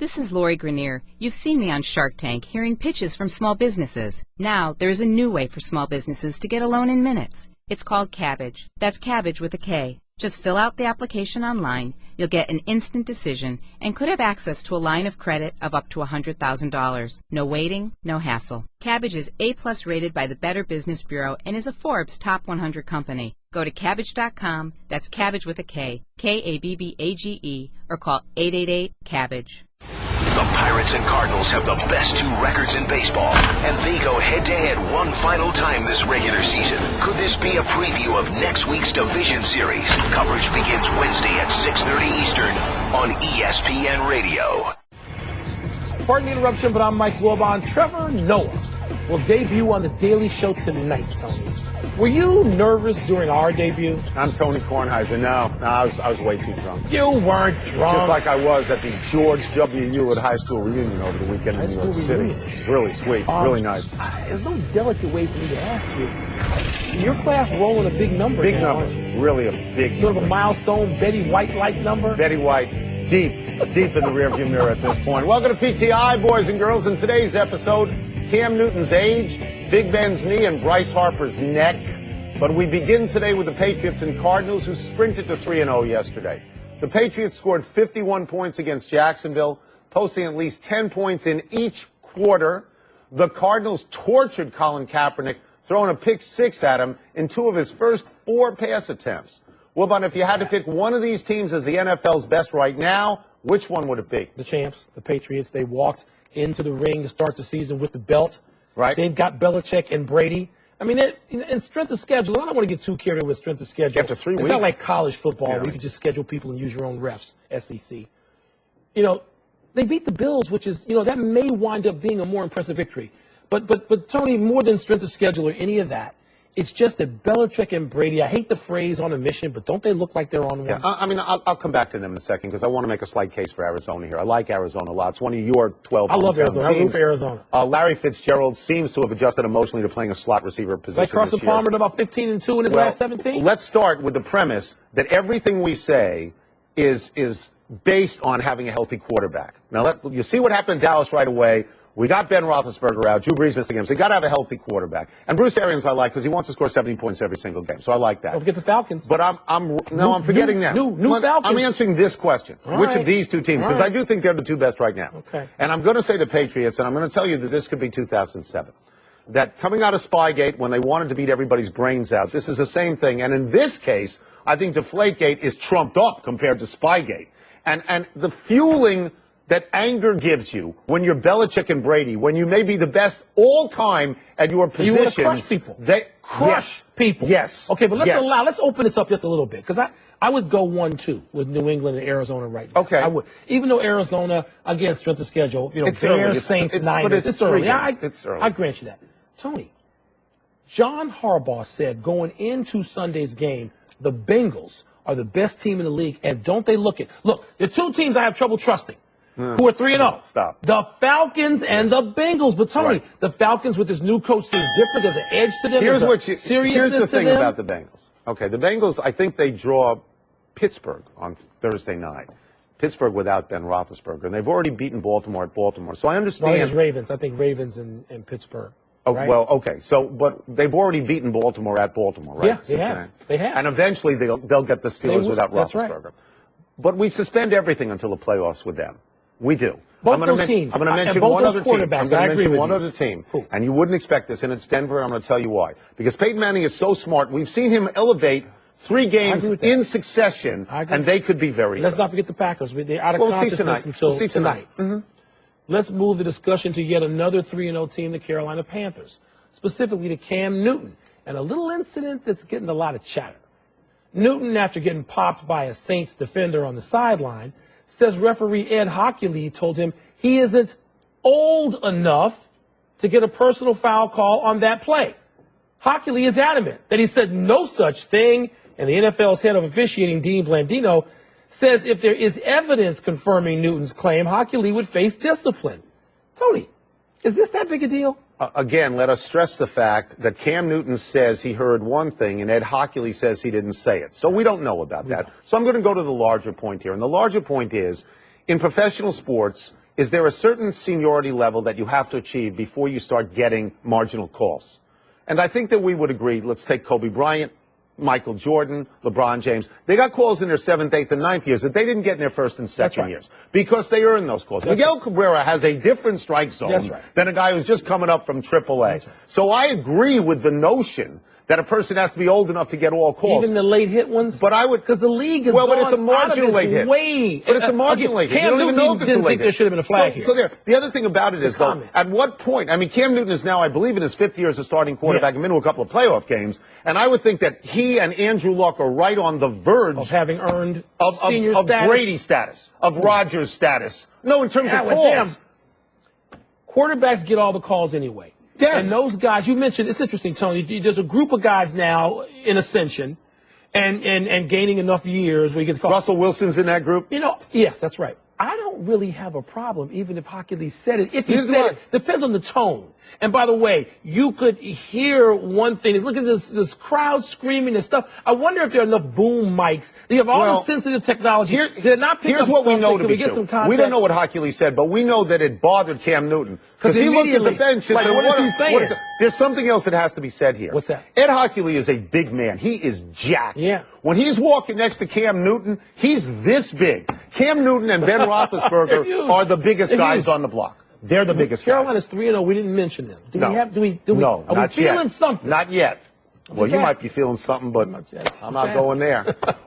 This is Lori Grenier. You've seen me on Shark Tank hearing pitches from small businesses. Now, there's a new way for small businesses to get a loan in minutes. It's called Cabbage. That's Cabbage with a K. Just fill out the application online. You'll get an instant decision and could have access to a line of credit of up to $100,000. No waiting, no hassle. Cabbage is A+ rated by the Better Business Bureau and is a Forbes Top 100 company. Go to Cabbage.com, that's Cabbage with a K, Kabbage, or call 888-CABBAGE. The Pirates and Cardinals have the best two records in baseball, and they go head-to-head one final time this regular season. Could this be a preview of next week's division series? Coverage begins Wednesday at 6:30 Eastern on ESPN Radio. Pardon the interruption, but I'm Mike Wilbon. Trevor Noah will debut on The Daily Show tonight, Tony. Were you nervous during our debut? I'm Tony Kornheiser. No, I was way too drunk. You weren't drunk. Just like I was at the George W. Hewitt High School reunion over the weekend in New York City. Really sweet, really nice. There's no delicate way for me to ask you. Your class rolling a big number. Big now, number. Really a big number. Sort of a milestone Betty White-like number. Betty White, deep in the rearview mirror at this point. Welcome to PTI, boys and girls. In today's episode, Cam Newton's age, Big Ben's knee, and Bryce Harper's neck. But we begin today with the Patriots and Cardinals, who sprinted to 3-0 yesterday. The Patriots scored 51 points against Jacksonville, posting at least 10 points in each quarter. The Cardinals tortured Colin Kaepernick, throwing a pick six at him in two of his first four pass attempts. Wilbon, if you had to pick one of these teams as the NFL's best right now, which one would it be? The champs, the Patriots. They walked into the ring to start the season with the belt. Right. They've got Belichick and Brady. I mean, in strength of schedule, I don't want to get too carried away with strength of schedule. After 3 weeks. It's not like college football where you can just schedule people and use your own refs, SEC. They beat the Bills, which is, that may wind up being a more impressive victory. But Tony, more than strength of schedule or any of that, it's just that Belichick and Brady, I hate the phrase on a mission, but don't they look like they're on one? Yeah, I'll come back to them in a second because I want to make a slight case for Arizona here. I like Arizona a lot. It's one of your 12 I love Arizona. teams. I root for Arizona. Larry Fitzgerald seems to have adjusted emotionally to playing a slot receiver position Like Carson this year. Palmer at about 15-2 in his last 17? Let's start with the premise that everything we say is based on having a healthy quarterback. Now, you see what happened in Dallas right away. We got Ben Roethlisberger out. Drew Brees missed the game. So you got to have a healthy quarterback. And Bruce Arians I like because he wants to score 70 points every single game. So I like that. Don't forget the Falcons. But I'm forgetting them. New Falcons. I'm answering this question. Which right. of these two teams? Because I do think they're the two best right now. Okay. And I'm going to say the Patriots, and I'm going to tell you that this could be 2007. That coming out of Spygate, when they wanted to beat everybody's brains out, this is the same thing. And in this case, I think Deflategate is trumped up compared to Spygate. And the fueling that anger gives you when you're Belichick and Brady, when you may be the best all time at your position. You want to crush people. They crush people. Yes. Okay, but let's open this up just a little bit because I would go 1-2 with New England and Arizona right now. Okay. I would. Even though Arizona, again, strength of schedule, it's Bears, early. Saints, Niners. But it's early. It's early. I grant you that. Tony, John Harbaugh said going into Sunday's game, the Bengals are the best team in the league, and don't they look, there are two teams I have trouble trusting. Who are 3-0? Stop. The Falcons and the Bengals. But Tony, the Falcons with this new coach seems different. There's an edge to them. Here's the thing them. about the Bengals. Okay, the Bengals, I think they draw Pittsburgh on Thursday night. Pittsburgh without Ben Roethlisberger. And they've already beaten Baltimore at Baltimore. So I understand. It's Ravens. I think Ravens and Pittsburgh. Oh, right? well, okay. So, but they've already beaten Baltimore at Baltimore, right? Yeah, they have. And eventually they'll get the Steelers without Roethlisberger. That's right. But we suspend everything until the playoffs with them. We do. Both those teams. I'm going to mention one other team. I'm going to mention one other team. And you wouldn't expect this, and it's Denver. I'm going to tell you why. Because Peyton Manning is so smart. We've seen him elevate 3 games in succession, and they could be very good. Let's not forget the Packers. They're out of consciousness until tonight. Mm-hmm. Let's move the discussion to yet another 3-0 team, the Carolina Panthers, specifically to Cam Newton, and a little incident that's getting a lot of chatter. Newton, after getting popped by a Saints defender on the sideline, says referee Ed Hockley told him he isn't old enough to get a personal foul call on that play. Hockley is adamant that he said no such thing, and the NFL's head of officiating, Dean Blandino, says if there is evidence confirming Newton's claim, Hockley would face discipline. Tony, is this that big a deal? Again, let us stress the fact that Cam Newton says he heard one thing and Ed Hockley says he didn't say it. So we don't know about that. So I'm going to go to the larger point here. And the larger point is, in professional sports, is there a certain seniority level that you have to achieve before you start getting marginal calls? And I think that we would agree, let's take Kobe Bryant, Michael Jordan, LeBron James. They got calls in their 7th, 8th, and 9th years that they didn't get in their 1st and 2nd years because they earned those calls. Miguel Cabrera has a different strike zone than a guy who's just coming up from AAA. So I agree with the notion that a person has to be old enough to get all calls. Even the late hit ones? But I would... Because the league is but it's a marginal late hit. But it's a marginal late hit. You don't even know if it's a late hit. There should have been a flag here. So there. The other thing about it is, though, at what point... I mean, Cam Newton is now, I believe, in his 5th year as a starting quarterback and been to a couple of playoff games. And I would think that he and Andrew Luck are right on the verge... of having earned of Brady status, of Rodgers status. No, in terms of calls. Quarterbacks get all the calls anyway. Yes. And those guys, you mentioned, it's interesting, Tony, there's a group of guys now in ascension and gaining enough years where you get the call. Russell Wilson's in that group? You know, yes, that's right. I don't really have a problem, even if Hockey Lee said it. If he said it, depends on the tone. And by the way, you could hear one thing. Look at this crowd screaming and stuff. I wonder if there are enough boom mics. They have all the sensitive technology. Did not pick here's up what we know to Can be we get true. some context? We don't know what Hockey Lee said, but we know that it bothered Cam Newton. Because he looked at the bench and said, what is he saying? There's something else that has to be said here. What's that? Ed Hockey Lee is a big man. He is jacked. Yeah. When he's walking next to Cam Newton, he's this big. Cam Newton and Ben Roethlisberger are the biggest guys on the block. They're the biggest guys. Carolina's 3-0. We didn't mention them. No, are we feeling something? Not yet. Well, you might be feeling something, but I'm not going there.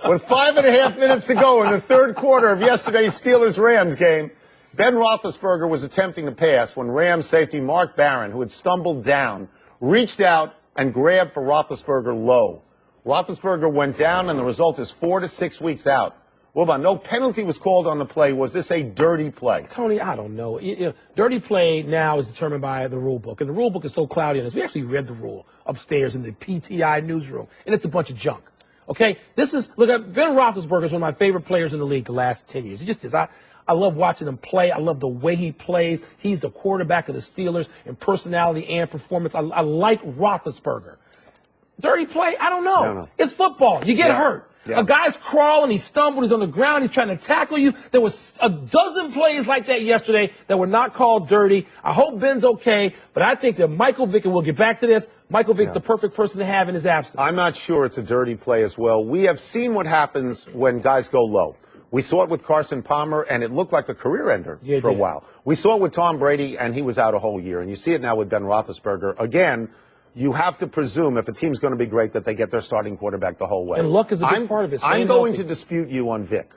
With 5.5 minutes to go in the 3rd quarter of yesterday's Steelers-Rams game, Ben Roethlisberger was attempting to pass when Rams safety Mark Barron, who had stumbled down, reached out and grabbed for Roethlisberger low. Roethlisberger went down, and the result is 4 to 6 weeks out. Wilbon, no penalty was called on the play. Was this a dirty play? Tony, I don't know. Dirty play now is determined by the rule book, and the rule book is so cloudy on this. We actually read the rule upstairs in the PTI newsroom, and it's a bunch of junk. Okay? Ben Roethlisberger is one of my favorite players in the league the last 10 years. He just is. I love watching him play. I love the way he plays. He's the quarterback of the Steelers in personality and performance. I like Roethlisberger. Dirty play? I don't know. No. It's football. You get hurt. Yeah. A guy's crawling, he stumbled, he's on the ground, he's trying to tackle you. There was a dozen plays like that yesterday that were not called dirty. I hope Ben's okay, but I think that Michael Vick, and we'll get back to this, Michael Vick's the perfect person to have in his absence. I'm not sure it's a dirty play as well. We have seen what happens when guys go low. We saw it with Carson Palmer, and it looked like a career ender for a while. We saw it with Tom Brady, and he was out a whole year. And you see it now with Ben Roethlisberger. Again, you have to presume if a team's going to be great that they get their starting quarterback the whole way. And luck is a big part of it. I'm going to dispute you on Vick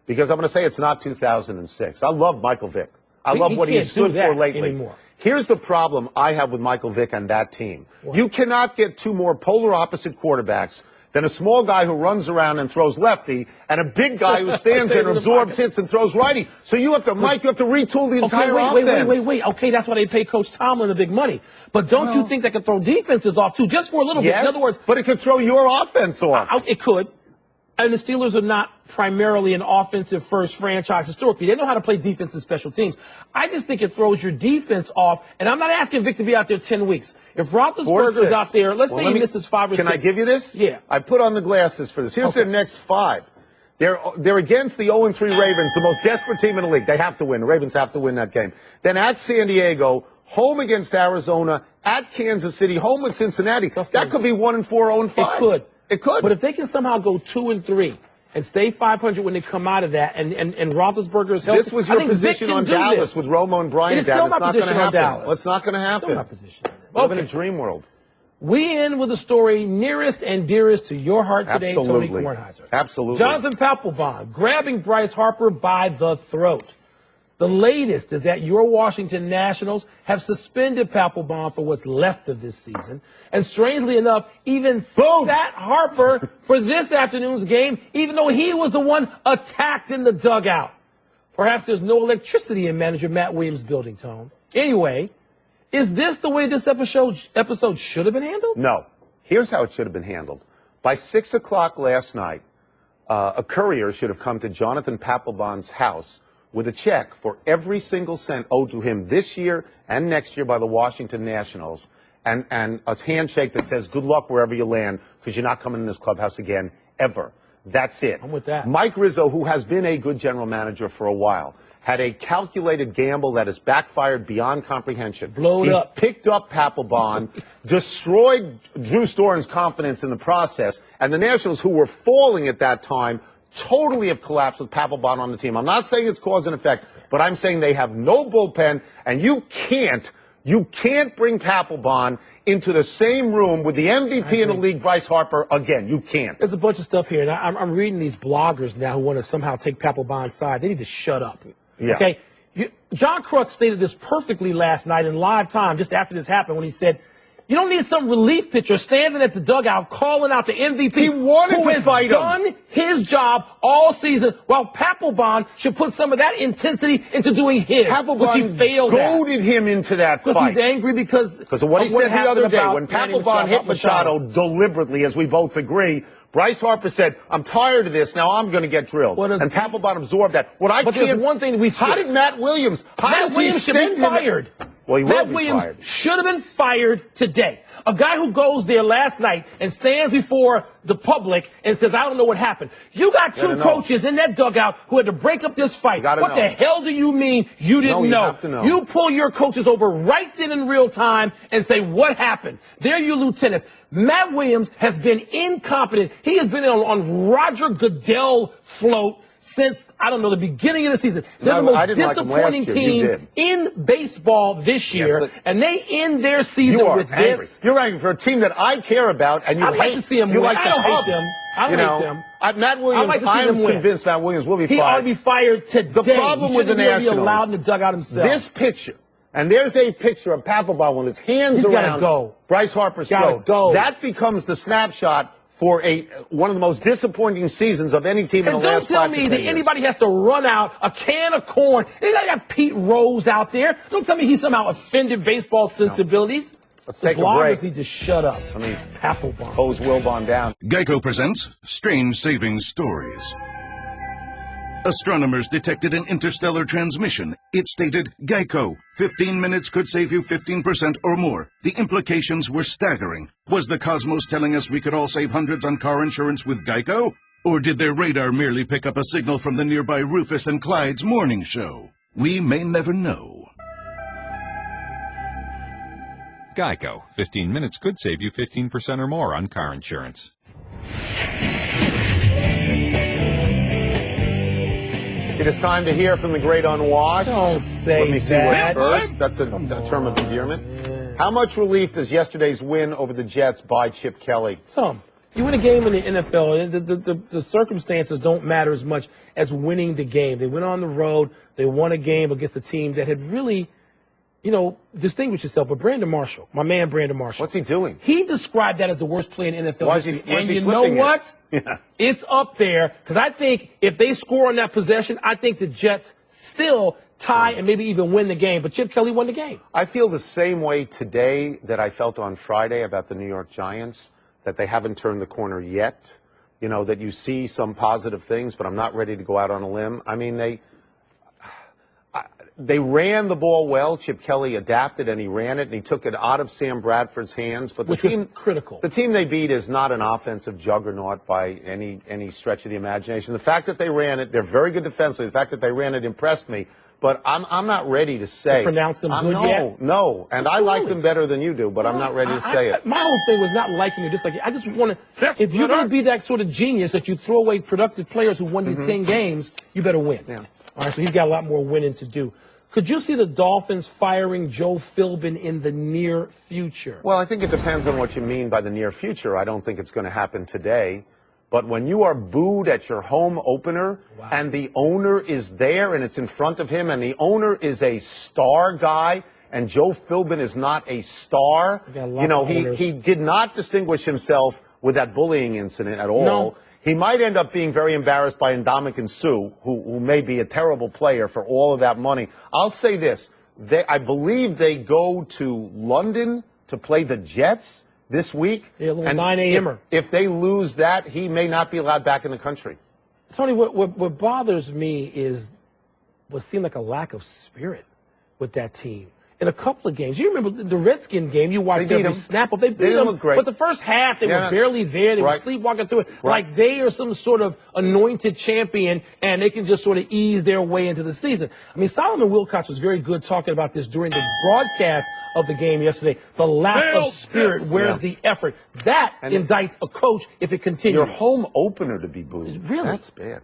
because I'm going to say it's not 2006. I love Michael Vick. I love what he's stood for lately. Anymore. Here's the problem I have with Michael Vick and that team. What? You cannot get two more polar opposite quarterbacks than a small guy who runs around and throws lefty and a big guy who stands there and absorbs hits and throws righty. So you have to, Mike, you have to retool the entire offense. Wait. Okay, that's why they pay Coach Tomlin the big money. But don't you think that could throw defenses off, too, just for a little bit? In other words, but it could throw your offense off. It could. And the Steelers are not primarily an offensive-first franchise historically. They know how to play defense and special teams. I just think it throws your defense off. And I'm not asking Vic to be out there 10 weeks. If Roethlisberger's out there, let's say he misses 5 or 6. Can I give you this? Yeah. I put on the glasses for this. Here's their next 5. They're against the 0-3 Ravens, the most desperate team in the league. They have to win. The Ravens have to win that game. Then at San Diego, home against Arizona, at Kansas City, home with Cincinnati. That could be 1-4, 0-5. It could. But if they can somehow go 2-3 and stay 500 when they come out of that, and Roethlisberger's healthy, this was your position on Dallas with Romo and Bryant. It's not going to happen. It's not going to happen. Still my position. We live in a dream world. We end with a story nearest and dearest to your heart today, Tony Kornheiser. Absolutely. Jonathan Papelbon grabbing Bryce Harper by the throat. The latest is that your Washington Nationals have suspended Papelbon for what's left of this season. And strangely enough, even sat Harper for this afternoon's game, even though he was the one attacked in the dugout. Perhaps there's no electricity in manager Matt Williams' building, Tone. Anyway, is this the way this episode should have been handled? No. Here's how it should have been handled. By 6 o'clock last night, a courier should have come to Jonathan Papelbon's house with a check for every single cent owed to him this year and next year by the Washington Nationals, and a handshake that says, good luck wherever you land, because you're not coming in this clubhouse again, ever. That's it. I'm with that. Mike Rizzo, who has been a good general manager for a while, had a calculated gamble that has backfired beyond comprehension. Blowed up. Picked up Papelbon, destroyed Drew Storen's confidence in the process, and the Nationals, who were falling at that time, totally have collapsed with Papelbon on the team. I'm not saying it's cause and effect, but I'm saying they have no bullpen, and you can't bring Papelbon into the same room with the MVP in the league, Bryce Harper, again. You can't. There's a bunch of stuff here, and I'm reading these bloggers now who want to somehow take Papelbon's side. They need to shut up. Yeah. Okay? John Kruk stated this perfectly last night in live time, just after this happened, when he said, you don't need some relief pitcher standing at the dugout calling out the MVP He wanted who to has fight done him. his job all season, while Papelbon should put some of that intensity into doing his, which he failed at. goaded him into that fight. Because he's angry because of what he said the other day. When Manny Papelbon hit Machado deliberately, as we both agree, Bryce Harper said, I'm tired of this, now I'm going to get drilled. And Papelbon absorbed that. But there's one thing we How did Matt Williams, Matt Williams should be fired. Well, he will Matt be Williams fired. should have been fired today. A guy who goes there last night and stands before the public and says, I don't know what happened. You got two coaches in that dugout who had to break up this fight. What the hell do you mean you didn't know? Have to know? You pull your coaches over right then in real time and say, what happened? They're your lieutenants. Matt Williams has been incompetent. He has been on Roger Goodell float since, I don't know, the beginning of the season. They're the most disappointing team in baseball this year, and they end their season with this. You're angry for a team that I care about, and you I'd like to see him win. I don't hate them. I don't hate them. Matt Williams, I'm convinced Matt Williams will be fired. He ought to be fired today. The problem with the Nationals, be allowed in the dugout himself. This picture, and there's a picture of Papelbon with his hands around Bryce Harper's throat. That becomes the snapshot for one of the most disappointing seasons of any team in the last 5 to 10 years. Don't tell me that anybody has to run out a can of corn. They got Pete Rose out there. Don't tell me he somehow offended baseball sensibilities. Let's take a break. Bloggers need to shut up. I mean, Papelbon. Hose Wilbon down. Geico presents Strange Saving Stories. Astronomers detected an interstellar transmission. It stated, Geico, 15 minutes could save you 15% or more. The implications were staggering. Was the cosmos telling us we could all save hundreds on car insurance with Geico? Or did their radar merely pick up a signal from the nearby Rufus and Clyde's morning show? We may never know. Geico, 15 minutes could save you 15% or more on car insurance. It is time to hear from the great unwashed. Don't say Let me see that. what first. That's a term of endearment. How much relief does yesterday's win over the Jets buy Chip Kelly? Some. You win a game in the NFL, the circumstances don't matter as much as winning the game. They went on the road. They won a game against a team that had really, distinguished itself. But Brandon Marshall, my man Brandon Marshall. What's he doing? He described that as the worst play in NFL Why history. is he And you know what? Yeah. It's up there because I think if they score on that possession, I think the Jets still tie and maybe even win the game. But Chip Kelly won the game. I feel the same way today that I felt on Friday about the New York Giants, that they haven't turned the corner yet. That you see some positive things, but I'm not ready to go out on a limb. I mean, they ran the ball well. Chip Kelly adapted, and he ran it, and he took it out of Sam Bradford's hands. But Which was critical. The team they beat is not an offensive juggernaut by any stretch of the imagination. The fact that they ran it, they're very good defensively. The fact that they ran it impressed me. But I'm not ready to say. To pronounce them good yet? No. And I like them better than you do, but I'm not ready to say it. My whole thing was not liking it. I just want to. If you're going to be that sort of genius that you throw away productive players who won you 10 games, you better win. Yeah. All right, so he's got a lot more winning to do. Could you see the Dolphins firing Joe Philbin in the near future? Well, I think it depends on what you mean by the near future. I don't think it's going to happen today. But when you are booed at your home opener and the owner is there and it's in front of him and the owner is a star guy and Joe Philbin is not a star, he did not distinguish himself with that bullying incident at all. No. He might end up being very embarrassed by Ndamukong Suh, who may be a terrible player for all of that money. I'll say this. I believe they go to London to play the Jets this week. Yeah, a little 9 a.m.er. If they lose that, he may not be allowed back in the country. Tony, what bothers me is what seemed like a lack of spirit with that team. in a couple of games. You remember the Redskin game? You watched They beat every them. snap up. They beat them. Look great. But the first half, they were barely there. They were sleepwalking through it. Right. Like they are some sort of anointed champion, and they can just sort of ease their way into the season. I mean, Solomon Wilcox was very good talking about this during the broadcast of the game yesterday. The lack of spirit. Where's the effort? That indicts a coach if it continues. Your home opener to be booed. Really? That's bad.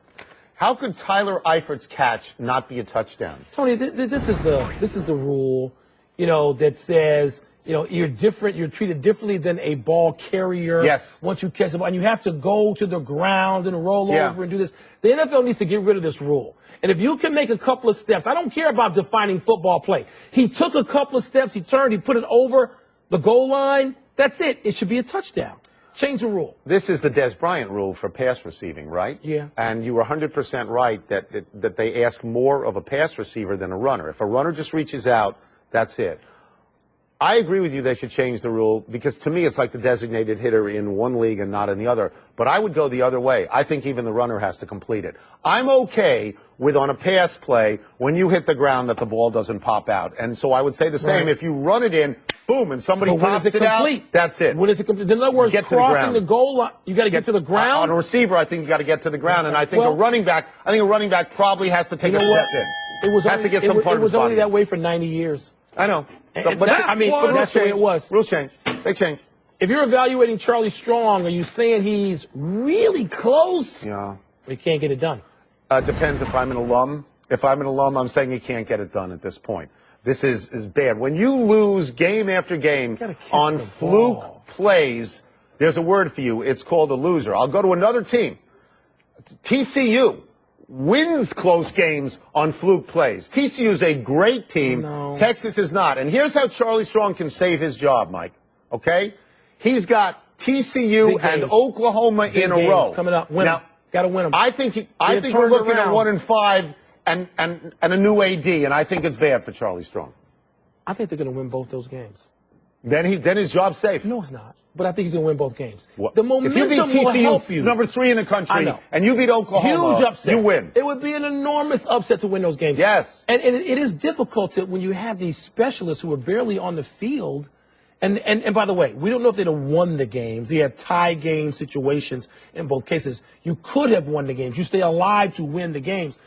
How could Tyler Eifert's catch not be a touchdown? Tony, this is the rule, that says, you're different, you're treated differently than a ball carrier. Yes. Once you catch the ball, and you have to go to the ground and roll over and do this. The NFL needs to get rid of this rule. And if you can make a couple of steps, I don't care about defining football play. He took a couple of steps, he turned, he put it over the goal line. That's it. It should be a touchdown. Change the rule. This is the Des Bryant rule for pass receiving, right? Yeah. And you were 100% right that they ask more of a pass receiver than a runner. If a runner just reaches out, that's it. I agree with you they should change the rule because to me it's like the designated hitter in one league and not in the other. But I would go the other way. I think even the runner has to complete it. I'm okay with on a pass play when you hit the ground that the ball doesn't pop out. And so I would say the same. If you run it in, boom, and somebody pops it out, that's it. When is it complete? In other words, crossing the goal line, you got to get to the ground. On a receiver, I think you got to get to the ground. And I think a running back probably has to take a step in. Has to get some part of his body. It was only that way for 90 years. I know. But that's the way it was. Rules change. They change. If you're evaluating Charlie Strong, are you saying he's really close? Yeah. But he can't get it done. Depends if I'm an alum. If I'm an alum, I'm saying he can't get it done at this point. This is bad. When you lose game after game on fluke plays, there's a word for you. It's called a loser. I'll go to another team. TCU wins close games on fluke plays. TCU is a great team. No. Texas is not. And here's how Charlie Strong can save his job, Mike. Okay? He's got TCU and Oklahoma in a row. Coming up. Win them. Got to win them. I think we're looking at 1-5 and a new AD, and I think it's bad for Charlie Strong. I think they're going to win both those games. Then his job's safe. No, it's not. But I think he's going to win both games. What? The momentum if you beat TCU, will help you. number 3 in the country, and you beat Oklahoma, huge upset. you win. It would be an enormous upset to win those games. Yes. And it is difficult when you have these specialists who are barely on the field. And by the way, we don't know if they'd have won the games. They had tie game situations in both cases. You could have won the games. You stay alive to win the games.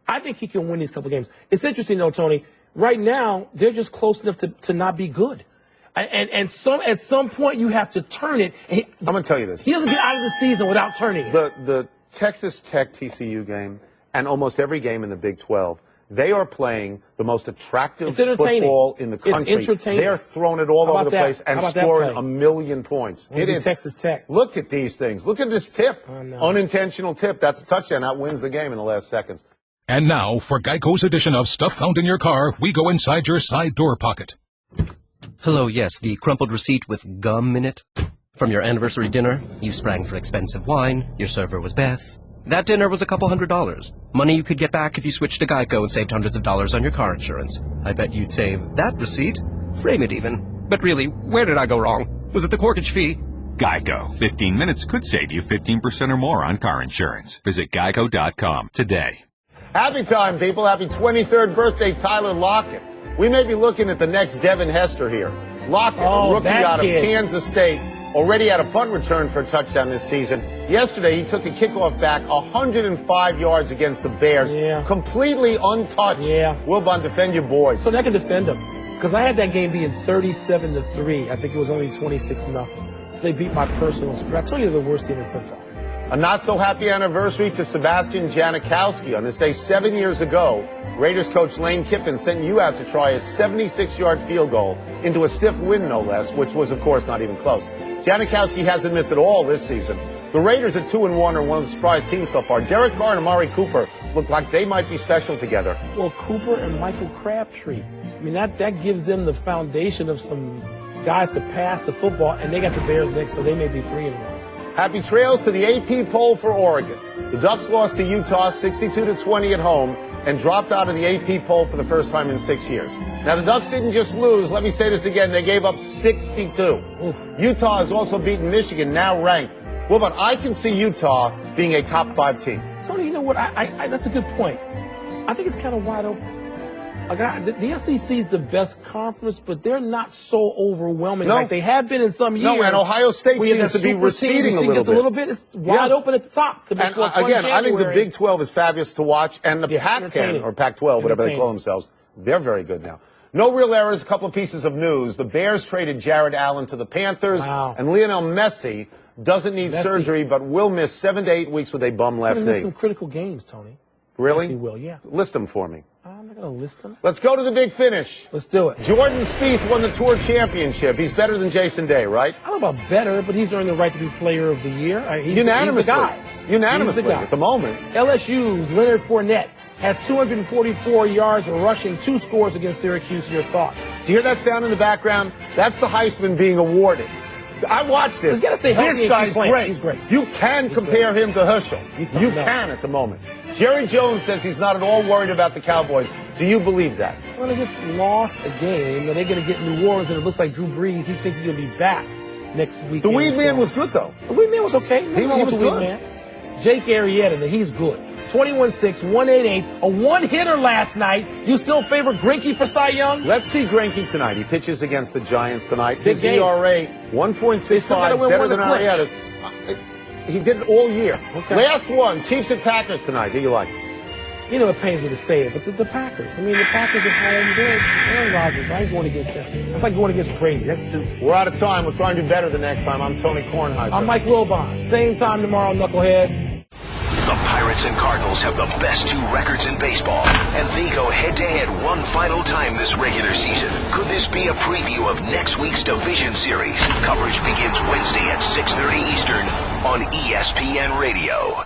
I think he can win these couple of games. It's interesting, though, Tony. Right now, they're just close enough to not be good. And at some point, you have to turn it. I'm going to tell you this. He doesn't get out of the season without turning it. The Texas Tech TCU game and almost every game in the Big 12, they are playing the most attractive football in the country. It's entertaining. They're throwing it all over the place and scoring a million points. It is Texas Tech. Look at these things. Look at this tip. Unintentional tip. That's a touchdown. That wins the game in the last seconds. And now, for Geico's edition of Stuff Found in Your Car, we go inside your side door pocket. Hello, yes, the crumpled receipt with gum in it. From your anniversary dinner, you sprang for expensive wine, your server was Beth. That dinner was a couple $100. Money you could get back if you switched to Geico and saved hundreds of dollars on your car insurance. I bet you'd save that receipt. Frame it even. But really, where did I go wrong? Was it the corkage fee? Geico. 15 minutes could save you 15% or more on car insurance. Visit geico.com today. Happy time, people. Happy 23rd birthday, Tyler Lockett. We may be looking at the next Devin Hester here. Lockett, a rookie out of Kansas State, already had a punt return for a touchdown this season. Yesterday, he took a kickoff back 105 yards against the Bears, completely untouched. Wilbon, defend your boys. So that can defend him. Because I had that game being 37-3. I think it was only 26-0. So they beat my personal spread. I tell you, they're the worst team in football. A not-so-happy anniversary to Sebastian Janikowski. On this day 7 years ago, Raiders coach Lane Kiffin sent you out to try a 76-yard field goal into a stiff win, no less, which was, of course, not even close. Janikowski hasn't missed at all this season. The Raiders at 2-1 are one of the surprise teams so far. Derek Carr and Amari Cooper look like they might be special together. Well, Cooper and Michael Crabtree. I mean, that gives them the foundation of some guys to pass the football, and they got the Bears next, so they may be 3-1. Happy trails to the AP poll for Oregon. The Ducks lost to Utah 62-20 at home and dropped out of the AP poll for the first time in 6 years. Now, the Ducks didn't just lose. Let me say this again. They gave up 62. Oof. Utah has also beaten Michigan, now ranked. Well, but I can see Utah being a top 5 team. Tony, you know what? That's a good point. I think it's kind of wide open. The SEC is the best conference, but they're not so overwhelming like they have been in some years. No, and Ohio State seems to be receding a little bit. It's wide open at the top. And again, I think the Big 12 is fabulous to watch, and the Pac-10, or Pac-12, whatever they call themselves, they're very good now. No real errors, a couple of pieces of news. The Bears traded Jared Allen to the Panthers, and Lionel Messi doesn't need surgery, but will miss 7 to 8 weeks with a bum left knee. He's going to miss some critical games, Tony. Really? Yes, he will, yeah. List them for me. I'm not going to list them. Let's go to the big finish. Let's do it. Jordan Spieth won the Tour Championship. He's better than Jason Day, right? I don't know about better, but he's earned the right to be Player of the Year. Unanimously. He's the guy. Unanimously at the moment. LSU's Leonard Fournette had 244 yards rushing, 2 scores against Syracuse. Your thoughts? Do you hear that sound in the background? That's the Heisman being awarded. I watched this. This guy's great. He's great. You can compare him to Herschel. You can at the moment. Jerry Jones says he's not at all worried about the Cowboys. Do you believe that? Well, they just lost a game, and they're going to get New Orleans, and it looks like Drew Brees, he thinks he's going to be back next week. The Weed Man was good, though. The Weed Man was okay. He was good. Man. Jake Arrieta, he's good. 21-6, 188, a one-hitter last night. You still favor Greinke for Cy Young? Let's see Greinke tonight. He pitches against the Giants tonight. Big His ERA, 1.65, better than Arrieta's. He did it all year. Okay. Last one, Chiefs and Packers tonight. Who you like? You know, it pains me to say it, but the Packers. I mean, the Packers at home, Aaron Rodgers. I ain't going against them. It's like going against Brady. That's stupid. We're out of time. We'll try and do better the next time. I'm Tony Kornheiser. I'm Mike Wilbon. Same time tomorrow, Knuckleheads. The Pirates and Cardinals have the best 2 records in baseball, and they go head-to-head one final time this regular season. Could this be a preview of next week's division series? Coverage begins Wednesday at 6:30 Eastern on ESPN Radio.